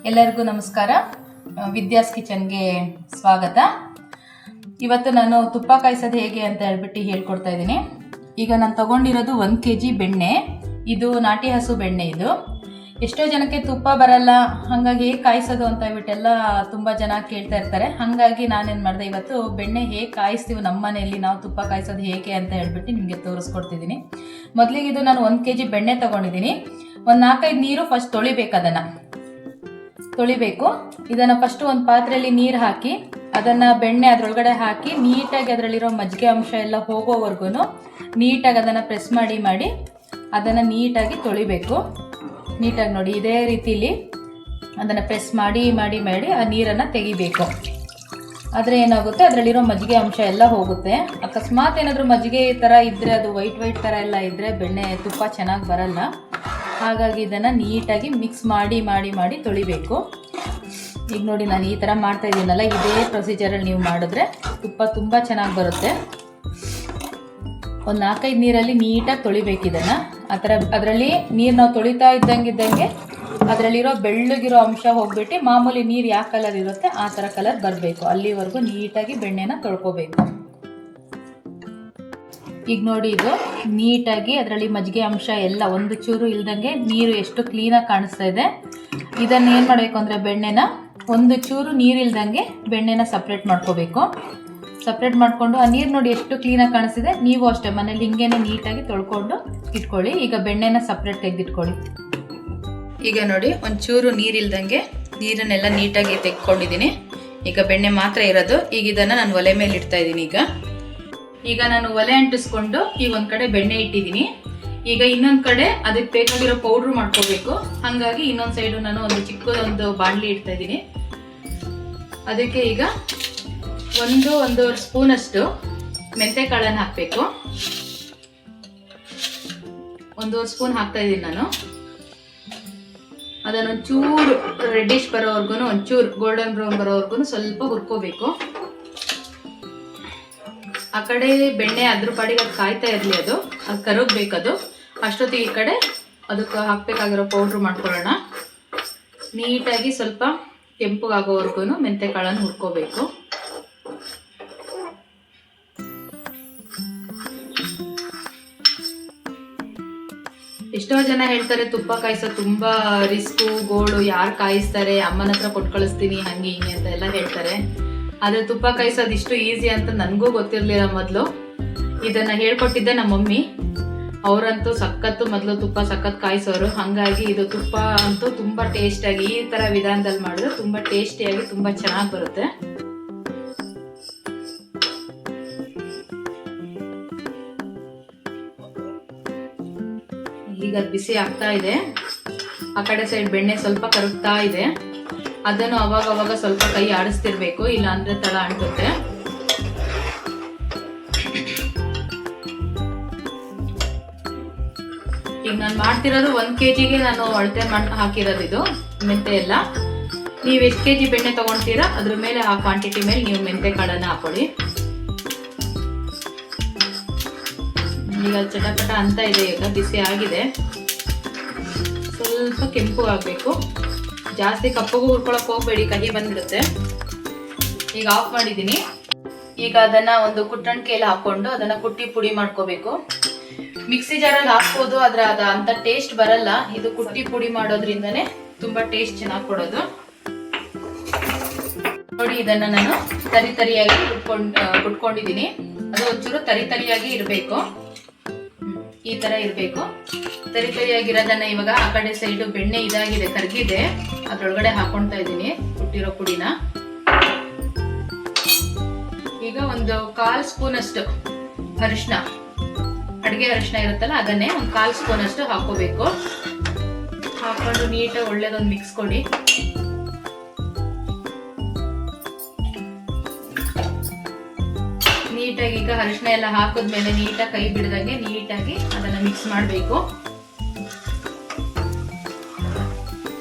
ಎಲ್ಲರಿಗೂ ನಮಸ್ಕಾರ. ವಿದ್ಯಾಸ್ ಕಿಚನ್ಗೆ ಸ್ವಾಗತ. ಇವತ್ತು ನಾನು ತುಪ್ಪ ಕಾಯಿಸೋದು ಹೇಗೆ ಅಂತ ಹೇಳ್ಕೊಡ್ತಾ ಇದ್ದೀನಿ. ಈಗ ನಾನು ತಗೊಂಡಿರೋದು 1 kg ಬೆಣ್ಣೆ. ಇದು ನಾಟಿ ಹಸು ಬೆಣ್ಣೆ. ಇದು ಎಷ್ಟೋ ಜನಕ್ಕೆ ತುಪ್ಪ ಬರಲ್ಲ, ಹಾಗಾಗಿ ಹೇಗೆ ಕಾಯಿಸೋದು ಅಂತ ಹೇಳ್ಬಿಟ್ಟೆಲ್ಲ ತುಂಬ ಜನ ಕೇಳ್ತಾ ಇರ್ತಾರೆ. ಹಾಗಾಗಿ ನಾನೇನು ಮಾಡಿದೆ, ಇವತ್ತು ಬೆಣ್ಣೆ ಹೇಗೆ ಕಾಯಿಸ್ತೀವಿ ನಮ್ಮ ಮನೆಯಲ್ಲಿ, ನಾವು ತುಪ್ಪ ಕಾಯಿಸೋದು ಹೇಗೆ ಅಂತ ಹೇಳ್ಬಿಟ್ಟು ನಿಮಗೆ ತೋರಿಸ್ಕೊಡ್ತಿದ್ದೀನಿ. ಮೊದಲಿಗೆ ಇದು ನಾನು 1 kg ಬೆಣ್ಣೆ ತೊಗೊಂಡಿದ್ದೀನಿ. ಒಂದು 4-5 ನೀರು ಫಸ್ಟ್ ತೊಳಿಬೇಕು. ಇದನ್ನು ಫಸ್ಟ್ ಒಂದು ಪಾತ್ರೆಯಲ್ಲಿ ನೀರು ಹಾಕಿ ಅದನ್ನು ಬೆಣ್ಣೆ ಅದರೊಳಗಡೆ ಹಾಕಿ ನೀಟಾಗಿ ಅದರಲ್ಲಿರೋ ಮಜ್ಜಿಗೆ ಅಂಶ ಎಲ್ಲ ಹೋಗೋವರೆಗೂ ನೀಟಾಗಿ ಅದನ್ನು ಪ್ರೆಸ್ ಮಾಡಿ ಅದನ್ನು ನೀಟಾಗಿ ತೊಳಿಬೇಕು. ನೀಟಾಗಿ ನೋಡಿ, ಇದೇ ರೀತಿಲಿ ಅದನ್ನು ಪ್ರೆಸ್ ಮಾಡಿ ಆ ನೀರನ್ನು ತೆಗಿಬೇಕು. ಆದರೆ ಏನಾಗುತ್ತೆ, ಅದರಲ್ಲಿರೋ ಮಜ್ಜಿಗೆ ಅಂಶ ಎಲ್ಲ ಹೋಗುತ್ತೆ. ಅಕಸ್ಮಾತ್ ಏನಾದರೂ ಮಜ್ಜಿಗೆ ಥರ ಇದ್ದರೆ, ಅದು ವೈಟ್ ಥರ ಎಲ್ಲ ಇದ್ದರೆ ಬೆಣ್ಣೆ ತುಪ್ಪ ಚೆನ್ನಾಗಿ ಬರಲ್ಲ. ಹಾಗಾಗಿ ಇದನ್ನು ನೀಟಾಗಿ ಮಿಕ್ಸ್ ಮಾಡಿ ತೊಳಿಬೇಕು. ಈಗ ನೋಡಿ, ನಾನು ಈ ಥರ ಮಾಡ್ತಾ ಇದ್ದೀನಲ್ಲ, ಇದೇ ಪ್ರೊಸೀಜರಲ್ಲಿ ನೀವು ಮಾಡಿದ್ರೆ ತುಪ್ಪ ತುಂಬ ಚೆನ್ನಾಗಿ ಬರುತ್ತೆ. ಒಂದು 4-5 ನೀರಲ್ಲಿ ನೀಟಾಗಿ ತೊಳಿಬೇಕು ಇದನ್ನು. ಅದರಲ್ಲಿ ನೀರು ನಾವು ತೊಳಿತಾ ಇದ್ದಂಗೆ ಅದರಲ್ಲಿರೋ ಬೆಳ್ಳಗಿರೋ ಅಂಶ ಹೋಗ್ಬಿಟ್ಟು ಮಾಮೂಲಿ ನೀರು ಯಾವ ಕಲರ್ ಇರುತ್ತೆ ಆ ಥರ ಕಲರ್ ಬರಬೇಕು. ಅಲ್ಲಿವರೆಗೂ ನೀಟಾಗಿ ಬೆಣ್ಣೆನ ತೊಳ್ಕೊಬೇಕು. ಈಗ ನೋಡಿ, ಇದು ನೀಟಾಗಿ ಅದರಲ್ಲಿ ಮಜ್ಜಿಗೆ ಅಂಶ ಎಲ್ಲ ಒಂದು ಚೂರು ಇಲ್ದಂಗೆ ನೀರು ಎಷ್ಟು ಕ್ಲೀನಾಗಿ ಕಾಣಿಸ್ತಾ ಇದೆ. ಇದನ್ನು ಏನು ಮಾಡಬೇಕು ಅಂದರೆ, ಬೆಣ್ಣೆನ ಒಂದು ಚೂರು ನೀರಿಲ್ದಂಗೆ ಬೆಣ್ಣೆನ ಸಪ್ರೇಟ್ ಮಾಡ್ಕೋಬೇಕು. ಸಪ್ರೇಟ್ ಮಾಡಿಕೊಂಡು ಆ ನೀರು ನೋಡಿ ಎಷ್ಟು ಕ್ಲೀನಾಗಿ ಕಾಣಿಸ್ತಿದೆ. ನೀವು ಅಷ್ಟೇ ಮನೇಲಿ ಹಿಂಗೇನೆ ನೀಟಾಗಿ ತೊಳ್ಕೊಂಡು ಇಟ್ಕೊಳ್ಳಿ. ಈಗ ಬೆಣ್ಣೆನ ಸಪ್ರೇಟ್ ತೆಗೆದಿಟ್ಕೊಳ್ಳಿ. ಈಗ ನೋಡಿ, ಒಂಚೂರು ನೀರಿಲ್ದಂಗೆ ನೀರನ್ನೆಲ್ಲ ನೀಟಾಗಿ ತೆಗೆದುಕೊಂಡಿದ್ದೀನಿ. ಈಗ ಬೆಣ್ಣೆ ಮಾತ್ರ ಇರೋದು. ಈಗ ಇದನ್ನು ನಾನು ಒಲೆ ಮೇಲೆ ಇಡ್ತಾ ಇದ್ದೀನಿ. ಈಗ ನಾನು ಒಲೆ ಅಂಟಿಸ್ಕೊಂಡು ಈಗ ಒಂದು ಕಡೆ ಬೆಣ್ಣೆ ಇಟ್ಟಿದ್ದೀನಿ. ಈಗ ಇನ್ನೊಂದು ಕಡೆ ಅದಕ್ಕೆ ಬೇಕಾಗಿರೋ ಪೌಡ್ರು ಮಾಡ್ಕೋಬೇಕು. ಹಾಗಾಗಿ ಇನ್ನೊಂದು ಸೈಡು ನಾನು ಒಂದು ಚಿಕ್ಕದೊಂದು ಬಾಣಲಿ ಇಡ್ತಾ ಇದ್ದೀನಿ. ಅದಕ್ಕೆ ಈಗ ಒಂದೂವರೆ ಸ್ಪೂನಷ್ಟು ಮೆಂತೆ ಕಾಳನ್ನು ಹಾಕಬೇಕು. 1 ಸ್ಪೂನ್ ಹಾಕ್ತಾ ಇದ್ದೀನಿ ನಾನು. ಅದನ್ನೊಂಚೂರು ರೆಡ್ಡಿಶ್ ಬರೋವರೆಗೂ, ಒಂಚೂರು ಗೋಲ್ಡನ್ ಬ್ರೌನ್ ಬರೋವರೆಗೂ ಸ್ವಲ್ಪ ಹುರ್ಕೋಬೇಕು. ಆ ಕಡೆ ಬೆಣ್ಣೆ ಅದ್ರ ಪಾಡಿಗೆ ಅದು ಕಾಯ್ತಾ ಇರಲಿ, ಅದು ಕರಗಬೇಕದು. ಅಷ್ಟೊತ್ತಿಗೆ ಈ ಕಡೆ ಅದಕ್ಕೆ ಹಾಕಬೇಕಾಗಿರೋ ಪೌಡ್ರು ಮಾಡ್ಕೊಳ್ಳೋಣ. ನೀಟಾಗಿ ಸ್ವಲ್ಪ ಕೆಂಪಗಾಗೋವರೆಗೂ ಮೆಂತೆ ಕಾಳನ್ನು ಹುರ್ಕೋಬೇಕು. ಎಷ್ಟೋ ಜನ ಹೇಳ್ತಾರೆ ತುಪ್ಪ ಕಾಯಿಸೋದು ತುಂಬ ರಿಸ್ಕು, ಗೋಳು, ಯಾರು ಕಾಯಿಸ್ತಾರೆ, ಅಮ್ಮನ ಹತ್ರ ಕೊಟ್ಟು ಕಳಿಸ್ತೀನಿ ಹಂಗೆ ಹಿಂಗೆ ಅಂತ ಎಲ್ಲ ಹೇಳ್ತಾರೆ. ಆದರೆ ತುಪ್ಪ ಕಾಯಿಸೋದು ಇಷ್ಟು ಈಸಿ ಅಂತ ನನಗೂ ಗೊತ್ತಿರಲಿಲ್ಲ ಮೊದಲು. ಇದನ್ನು ಹೇಳ್ಕೊಟ್ಟಿದ್ದೆ ನಮ್ಮ ಮಮ್ಮಿ. ಅವರಂತೂ ಸಖತ್ತು ಮೊದಲು ತುಪ್ಪ ಕಾಯಿಸೋರು. ಹಾಗಾಗಿ ಇದು ತುಪ್ಪ ಅಂತೂ ತುಂಬ ಟೇಸ್ಟಿಯಾಗಿ ಈ ಥರ ವಿಧಾನದಲ್ಲಿ ಮಾಡಿದ್ರೆ ತುಂಬ ಟೇಸ್ಟಿಯಾಗಿ ತುಂಬ ಚೆನ್ನಾಗಿ ಬರುತ್ತೆ. ಈಗ ಬಿಸಿ ಆಗ್ತಾ ಇದೆ. ಆ ಕಡೆ ಸೈಡ್ ಬೆಣ್ಣೆ ಸ್ವಲ್ಪ ಕರಗ್ತಾ ಇದೆ. ಅದನ್ನು ಅವಾಗ ಸ್ವಲ್ಪ ಕೈ ಆಡಿಸ್ತಿರ್ಬೇಕು, ಇಲ್ಲ ಅಂದ್ರೆ ತಳ ಅಂಟುತ್ತೆ. ಈಗ ನಾನು ಮಾಡ್ತಿರೋದು 1 kgಗೆ ನಾನು ಅಳತೆ ಹಾಕಿರೋದು ಇದು ಮೆಂತೆ ಎಲ್ಲ. ನೀವು ಎಷ್ಟು kg ಬೆಣ್ಣೆ ತಗೊಳ್ತೀರಾ ಅದ್ರ ಮೇಲೆ, ಆ ಕ್ವಾಂಟಿಟಿ ಮೇಲೆ ನೀವು ಮೆಂತೆ ಕಾಳನ್ನ ಹಾಕೊಳ್ಳಿ. ಈಗ ಚಟಪಟ ಅಂತ ಇದೆ. ಈಗ ಬಿಸಿ ಆಗಿದೆ. ಸ್ವಲ್ಪ ಕೆಂಪು ಆಗಬೇಕು. ಜಾಸ್ತಿ ಕಪ್ಪಗೂ ಹುರ್ಕೊಳಕ್ ಹೋಗ್ಬೇಡಿ, ಕಹಿ ಬಂದ್ಬಿಡುತ್ತೆ. ಈಗ ಆಫ್ ಮಾಡಿದ್ದೀನಿ. ಈಗ ಅದನ್ನ ಒಂದು ಕುಟ್ಟಣಿಕೆಯಲ್ಲಿ ಹಾಕೊಂಡು ಅದನ್ನ ಕುಟ್ಟಿ ಪುಡಿ ಮಾಡ್ಕೋಬೇಕು. ಮಿಕ್ಸಿ ಜಾರಲ್ಲಿ ಹಾಕ್ಬೋದು, ಆದ್ರೆ ಅಂತ ಟೇಸ್ಟ್ ಬರಲ್ಲ. ಇದು ಕುಟ್ಟಿ ಪುಡಿ ಮಾಡೋದ್ರಿಂದನೇ ತುಂಬಾ ಟೇಸ್ಟ್ ಚೆನ್ನಾಗಿ ಕೊಡೋದು. ನೋಡಿ, ಇದನ್ನ ನಾನು ತರಿಯಾಗಿ ಕುಟ್ಕೊಂಡಿದ್ದೀನಿ. ಅದು ಒಂಚೂರು ತರಿಯಾಗಿ ಇರಬೇಕು. ಈ ತರ ಇರಬೇಕು. ತರಿಯಾಗಿರೋದನ್ನ ಇವಾಗ ಆ ಕಡೆ ಸೈಡು ಬೆಣ್ಣೆ ಇದಾಗಿದೆ, ಕರ್ಗಿದೆ, ಅದ್ರೊಳಗಡೆ ಹಾಕೊಳ್ತಾ ಇದ್ದೀನಿ ಕುಟ್ಟಿರೋ ಪುಡಿನ. ಈಗ ಒಂದು 1/4 ಸ್ಪೂನ್ ಅಷ್ಟು ಅರಿಶಿನ, ಅಡುಗೆ ಅರಿಶಿನ ಇರುತ್ತಲ್ಲ, ಅದನ್ನೇ ಒಂದು 1/4 ಸ್ಪೂನ್ ಅಷ್ಟು ಹಾಕೋಬೇಕು. ಹಾಕೊಂಡು ನೀಟಾಗಿ ಒಳ್ಳೇದೊಂದು ಮಿಕ್ಸ್ ಕೊಡಿ. ನೀಟಾಗಿ ಈಗ ಅರಿಶಿನ ಎಲ್ಲ ಹಾಕಿದ್ಮೇಲೆ ನೀಟಾಗಿ ಕೈ ಬಿಡದಂಗೆ ನೀಟಾಗಿ ಅದನ್ನ ಮಿಕ್ಸ್ ಮಾಡಬೇಕು.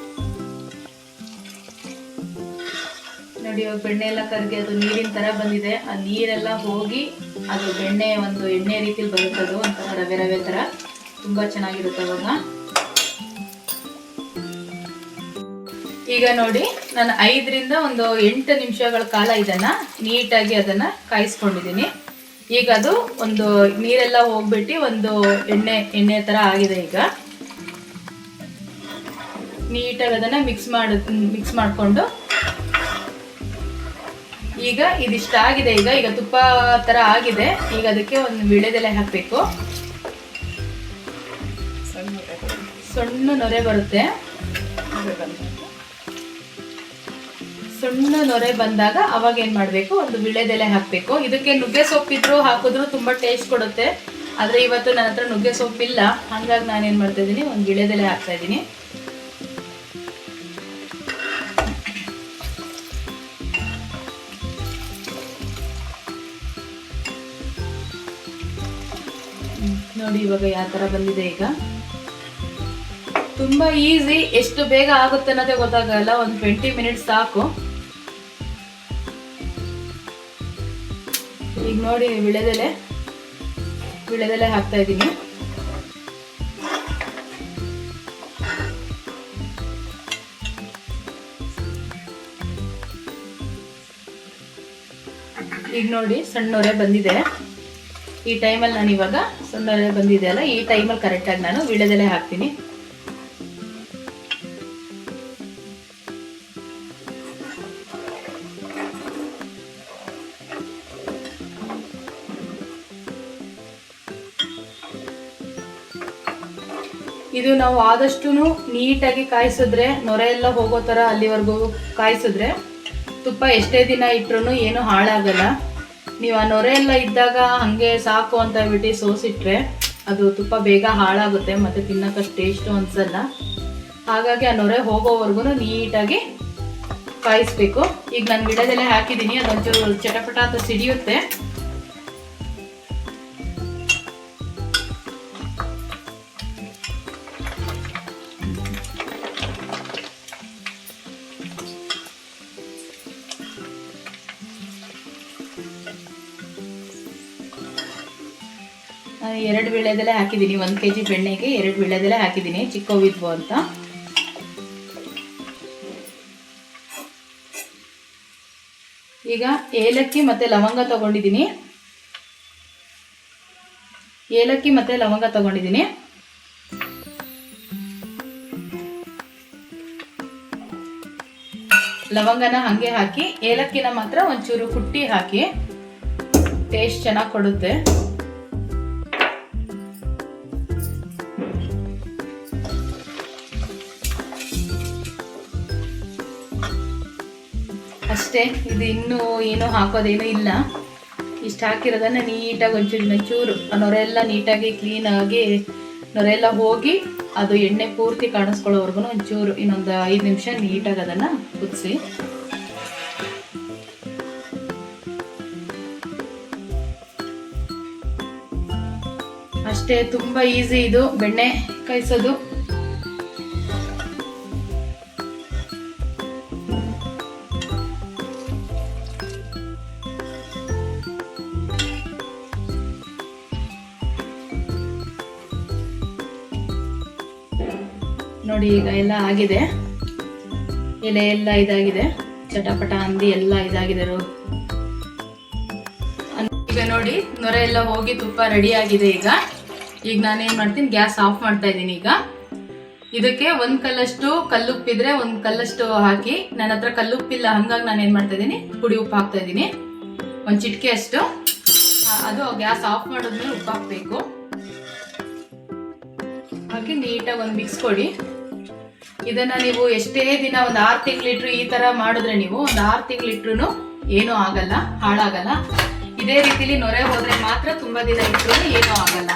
ನೋಡಿ, ಬೆಣ್ಣೆ ಎಲ್ಲ ಕರಗಿ ಅದು ನೀರಿನ ತರ ಬಂದಿದೆ. ಆ ನೀರೆಲ್ಲ ಹೋಗಿ ಅದು ಬೆಣ್ಣೆ ಒಂದು ಎಣ್ಣೆ ರೀತಿಲಿ ಬರುತ್ತದು, ಒಂಥರ ರವೆ ತರ ತುಂಬಾ ಚೆನ್ನಾಗಿರುತ್ತೆ ಅವಾಗ. ಈಗ ನೋಡಿ ನಾನು 5ರಿಂದ ಒಂದು 8 ನಿಮಿಷಗಳ ಕಾಲ ಇದನ್ನು ನೀಟಾಗಿ ಅದನ್ನು ಕಾಯಿಸ್ಕೊಂಡಿದ್ದೀನಿ. ಈಗ ಅದು ಒಂದು ನೀರೆಲ್ಲ ಹೋಗ್ಬಿಟ್ಟು ಒಂದು ಎಣ್ಣೆ ಥರ ಆಗಿದೆ. ಈಗ ನೀಟಾಗಿ ಅದನ್ನು ಮಿಕ್ಸ್ ಮಾಡಿಕೊಂಡು ಈಗ ಇದಿಷ್ಟ ಆಗಿದೆ. ಈಗ ತುಪ್ಪ ಥರ ಆಗಿದೆ. ಈಗ ಅದಕ್ಕೆ ಒಂದು ವೀಳ್ಯದೆಲೆ ಹಾಕಬೇಕು. ಸಣ್ಣ ನೊರೆ ಬರುತ್ತೆ. ಸಣ್ಣ ನೊರೆ ಬಂದಾಗ ಅವಾಗ ಏನು ಮಾಡಬೇಕು, ಒಂದು ವೀಳ್ಯದೆಲೆ ಹಾಕಬೇಕು. ಇದಕ್ಕೆ ನುಗ್ಗೆ ಸೊಪ್ಪಿದ್ರು ಹಾಕಿದ್ರು ತುಂಬ ಟೇಸ್ಟ್ ಕೊಡುತ್ತೆ. ಆದರೆ ಇವತ್ತು ನನ್ನ ಹತ್ರ ನುಗ್ಗೆ ಸೊಪ್ಪಿಲ್ಲ, ಹಾಗಾಗಿ ನಾನೇನು ಮಾಡ್ತಾ ಇದ್ದೀನಿ, ಒಂದು ವೀಳ್ಯದೆಲೆ ಹಾಕ್ತಾ ಇದ್ದೀನಿ. ನೋಡಿ ಇವಾಗ ಯಾವ ಥರ ಬಂದಿದೆ. ಈಗ ತುಂಬ ಈಸಿ, ಎಷ್ಟು ಬೇಗ ಆಗುತ್ತೆ ಅನ್ನೋದೇ ಗೊತ್ತಾಗಲ್ಲ. ಒಂದು 20 ಮಿನಿಟ್ಸ್ ಸಾಕು. ಈಗ ನೋಡಿ ವೀಳ್ಯದೆಲೆ ಹಾಕ್ತಾ ಇದ್ದೀನಿ. ಈಗ ನೋಡಿ ಸಣ್ಣ ನೊರೆ ಬಂದಿದೆ. ಈ ಟೈಮಲ್ಲಿ ನಾನು ಇವಾಗ ಸಣ್ಣ ನೊರೆ ಬಂದಿದೆ ಅಲ್ಲ, ಈ ಟೈಮಲ್ಲಿ ಕರೆಕ್ಟಾಗಿ ನಾನು ವೀಳ್ಯದೆಲೆ ಹಾಕ್ತೀನಿ. ಇದು ನಾವು ಆದಷ್ಟು ನೀಟಾಗಿ ಕಾಯಿಸಿದ್ರೆ, ನೊರೆ ಎಲ್ಲ ಹೋಗೋ ಥರ ಅಲ್ಲಿವರೆಗೂ ಕಾಯಿಸಿದ್ರೆ ತುಪ್ಪ ಎಷ್ಟೇ ದಿನ ಇಟ್ಟರು ಏನು ಹಾಳಾಗಲ್ಲ. ನೀವು ಆ ನೊರೆ ಎಲ್ಲ ಇದ್ದಾಗ ಹಾಗೆ ಸಾಕು ಅಂತ ಹೇಳ್ಬಿಟ್ಟು ಸೋಸಿಟ್ರೆ ಅದು ತುಪ್ಪ ಬೇಗ ಹಾಳಾಗುತ್ತೆ ಮತ್ತು ತಿನ್ನೋಕ್ಕಷ್ಟು ಟೇಸ್ಟು ಅನಿಸಲ್ಲ. ಹಾಗಾಗಿ ಆ ನೊರೆ ಹೋಗೋವರೆಗೂ ನೀಟಾಗಿ ಕಾಯಿಸ್ಬೇಕು. ಈಗ ನಾನು ವೀಳ್ಯದೆಲೆ ಹಾಕಿದ್ದೀನಿ, ಅದೊಂಚೂರು ಚಟಪಟ ಅಂತ ಸಿಡಿಯುತ್ತೆ. ನಾನು 2 ವೀಳ್ಯದೆಲೆ ಹಾಕಿದ್ದೀನಿ. 1 kg ಬೆಣ್ಣೆಗೆ 2 ವೀಳ್ಯದೆಲೆ ಹಾಕಿದ್ದೀನಿ, ಚಿಕ್ಕವಿದ್ವು ಅಂತ. ಈಗ ಏಲಕ್ಕಿ ಮತ್ತು ಲವಂಗ ತಗೊಂಡಿದ್ದೀನಿ. ಲವಂಗನ ಹಾಗೆ ಹಾಕಿ, ಏಲಕ್ಕಿನ ಮಾತ್ರ ಒಂಚೂರು ಕುಟ್ಟಿ ಹಾಕಿ, ಟೇಸ್ಟ್ ಚೆನ್ನಾಗಿ ಕೊಡುತ್ತೆ. ಅಷ್ಟೇ, ಇದು ಇನ್ನೂ ಏನೂ ಹಾಕೋದೇನೂ ಇಲ್ಲ. ಇಷ್ಟು ಹಾಕಿರೋದನ್ನು ನೀಟಾಗಿ ಒಂಚೂರು ನೊರೆ ಎಲ್ಲ ನೀಟಾಗಿ ಕ್ಲೀನಾಗಿ ನೊರೆ ಎಲ್ಲ ಹೋಗಿ ಅದು ಎಣ್ಣೆ ಪೂರ್ತಿ ಕಾಣಿಸ್ಕೊಳ್ಳೋವರೆಗೂ ಒಂಚೂರು ಇನ್ನೊಂದು 5 ನಿಮಿಷ ನೀಟಾಗಿ ಅದನ್ನು ಕುದಿಸಿ. ಅಷ್ಟೇ, ತುಂಬ ಈಸಿ ಇದು ಬೆಣ್ಣೆ ಕಾಯಿಸೋದು. ನೋಡಿ ಈಗ ಎಲ್ಲ ಆಗಿದೆ, ಎಲೆ ಎಲ್ಲ ಇದಾಗಿದೆ, ಚಟಪಟ ಅಂದಿ ಎಲ್ಲ ಇದಾಗಿದೆ. ಈಗ ನೋಡಿ ನೊರೆ ಎಲ್ಲ ಹೋಗಿ ತುಪ್ಪ ರೆಡಿ ಆಗಿದೆ. ಈಗ ನಾನೇನು ಮಾಡ್ತೀನಿ, ಗ್ಯಾಸ್ ಆಫ್ ಮಾಡ್ತಾ ಇದ್ದೀನಿ. ಈಗ ಇದಕ್ಕೆ 1 ಕಲ್ಲಷ್ಟು ಕಲ್ಲುಪ್ಪಿದ್ರೆ 1 ಕಲ್ಲಷ್ಟು ಹಾಕಿ, ನನ್ನ ಹತ್ರ ಕಲ್ಲುಪ್ಪಿಲ್ಲ, ಹಾಗಾಗಿ ನಾನು ಏನು ಮಾಡ್ತಾ ಇದ್ದೀನಿ, ಪುಡಿ ಉಪ್ಪು ಹಾಕ್ತಾ ಇದ್ದೀನಿ, 1 ಚಿಟಿಕೆ ಅಷ್ಟು. ಅದು ಗ್ಯಾಸ್ ಆಫ್ ಮಾಡಿದ್ಮೇಲೆ ಉಪ್ಪು ಹಾಕಬೇಕು. ಹಾಕಿ ನೀಟಾಗಿ ಒಂದು ಮಿಕ್ಸ್ ಕೊಡಿ. ಇದನ್ನು ನೀವು ಎಷ್ಟೇ ದಿನ, ಒಂದು 6 ತಿಂಗಳಿಟ್ರು ಈ ಥರ ಮಾಡಿದ್ರೆ ನೀವು ಒಂದು 6 ತಿಂಗಳಿಟ್ರು ಏನೂ ಆಗಲ್ಲ, ಹಾಳಾಗಲ್ಲ. ಇದೇ ರೀತಿಲಿ ನೊರೆ ಹೋದರೆ ಮಾತ್ರ ತುಂಬ ದಿನ ಇಟ್ಟರು ಏನೂ ಆಗಲ್ಲ.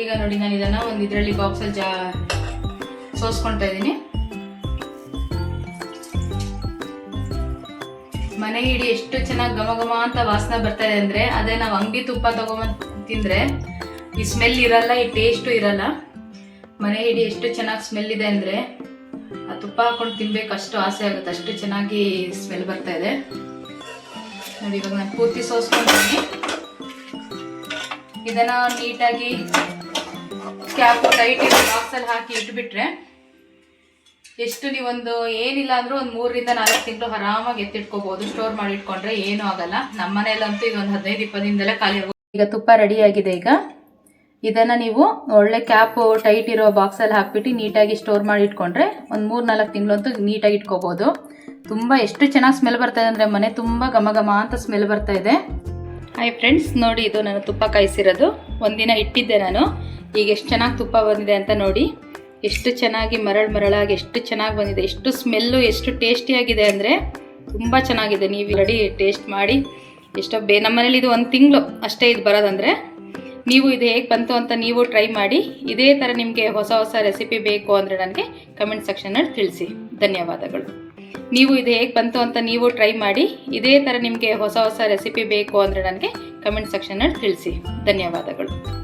ಈಗ ನೋಡಿ ನಾನು ಇದನ್ನು ಒಂದು ಇದರಲ್ಲಿ ಬಾಕ್ಸಲ್ಲಿ ಸೋಸ್ಕೊಳ್ತಾ ಇದ್ದೀನಿ. ಮನೆ ಇಡೀ ಎಷ್ಟು ಚೆನ್ನಾಗಿ ಘಮ ಘಮ ಅಂತ ವಾಸನೆ ಬರ್ತಾ ಇದೆ ಅಂದರೆ, ಅದೇ ನಾವು ಅಂಗಡಿ ತುಪ್ಪ ತಗೊಂಬಂದು ತಿಂದರೆ ಈ ಸ್ಮೆಲ್ ಇರಲ್ಲ, ಈ ಟೇಸ್ಟು ಇರಲ್ಲ. ಮನೆ ಇಡೀ ಎಷ್ಟು ಚೆನ್ನಾಗಿ ಸ್ಮೆಲ್ ಇದೆ ಅಂದರೆ ಆ ತುಪ್ಪ ಹಾಕೊಂಡು ತಿನ್ಬೇಕು ಅಷ್ಟು ಆಸೆ ಆಗುತ್ತೆ, ಅಷ್ಟು ಚೆನ್ನಾಗಿ ಸ್ಮೆಲ್ ಬರ್ತಾ ಇದೆ. ನೋಡಿ ಇವಾಗ ನಾನು ಪೂರ್ತಿ ಸೋಸ್ಕೊಂಡಿದ್ದೀನಿ. ಇದನ್ನು ನೀಟಾಗಿ ಕ್ಯಾಪ್ ಟೈಟ್ ಇರೋ ಬಾಕ್ಸಲ್ಲಿ ಹಾಕಿ ಇಟ್ಬಿಟ್ರೆ ಎಷ್ಟು ನೀವೊಂದು ಏನಿಲ್ಲ ಅಂದರೂ ಒಂದು 3 ರಿಂದ 4 ತಿಂಗಳು ಆರಾಮಾಗಿ ಎತ್ತಿಟ್ಕೋಬೋದು. ಸ್ಟೋರ್ ಮಾಡಿ ಇಟ್ಕೊಂಡ್ರೆ ಏನೂ ಆಗಲ್ಲ. ನಮ್ಮ ಮನೆಯಲ್ಲಂತೂ ಇದೊಂದು 15-20 ದಿನದಲ್ಲೇ ಖಾಲಿ ಆಗೋದು. ಈಗ ತುಪ್ಪ ರೆಡಿಯಾಗಿದೆ. ಈಗ ಇದನ್ನು ನೀವು ಒಳ್ಳೆ ಕ್ಯಾಪ್ ಟೈಟ್ ಇರೋ ಬಾಕ್ಸಲ್ಲಿ ಹಾಕ್ಬಿಟ್ಟು ನೀಟಾಗಿ ಸ್ಟೋರ್ ಮಾಡಿ ಇಟ್ಕೊಂಡ್ರೆ ಒಂದು 3-4 ತಿಂಗಳಂತೂ ನೀಟಾಗಿ ಇಟ್ಕೋಬೋದು. ತುಂಬ ಎಷ್ಟು ಚೆನ್ನಾಗಿ ಸ್ಮೆಲ್ ಬರ್ತಾ ಇದೆ ಅಂದರೆ ಮನೆ ತುಂಬ ಘಮ ಘಮ ಅಂತ ಸ್ಮೆಲ್ ಬರ್ತಾ ಇದೆ. ಹಾಯ್ ಫ್ರೆಂಡ್ಸ್, ನೋಡಿ ಇದು ನಾನು ತುಪ್ಪ ಕಾಯಿಸಿರೋದು. ಒಂದಿನ ಇಟ್ಟಿದ್ದೆ ನಾನು. ಈಗ ಎಷ್ಟು ಚೆನ್ನಾಗಿ ತುಪ್ಪ ಬಂದಿದೆ ಅಂತ ನೋಡಿ. ಎಷ್ಟು ಚೆನ್ನಾಗಿ ಮರಳಾಗಿ ಎಷ್ಟು ಚೆನ್ನಾಗಿ ಬಂದಿದೆ. ಎಷ್ಟು ಸ್ಮೆಲ್ಲು ಎಷ್ಟು ಟೇಸ್ಟಿಯಾಗಿದೆ ಅಂದರೆ ತುಂಬ ಚೆನ್ನಾಗಿದೆ. ನೀವು ರೆಡಿ ಟೇಸ್ಟ್ ಮಾಡಿ. ಎಷ್ಟೋ ನಮ್ಮ ಮನೇಲಿ ಇದು 1 ತಿಂಗಳು ಅಷ್ಟೇ ಇದು ಬರೋದಂದರೆ, ನೀವು ಇದು ಹೇಗೆ ಬಂತು ಅಂತ ನೀವು ಟ್ರೈ ಮಾಡಿ. ಇದೇ ಥರ ನಿಮಗೆ ಹೊಸ ರೆಸಿಪಿ ಬೇಕು ಅಂದರೆ ನನಗೆ ಕಮೆಂಟ್ ಸೆಕ್ಷನಲ್ಲಿ ತಿಳಿಸಿ. ಧನ್ಯವಾದಗಳು. ನೀವು ಇದು ಹೇಗೆ ಬಂತು ಅಂತ ನೀವು ಟ್ರೈ ಮಾಡಿ. ಇದೇ ಥರ ನಿಮಗೆ ಹೊಸ ರೆಸಿಪಿ ಬೇಕು ಅಂದರೆ ನನಗೆ ಕಮೆಂಟ್ ಸೆಕ್ಷನಲ್ಲಿ ತಿಳಿಸಿ. ಧನ್ಯವಾದಗಳು.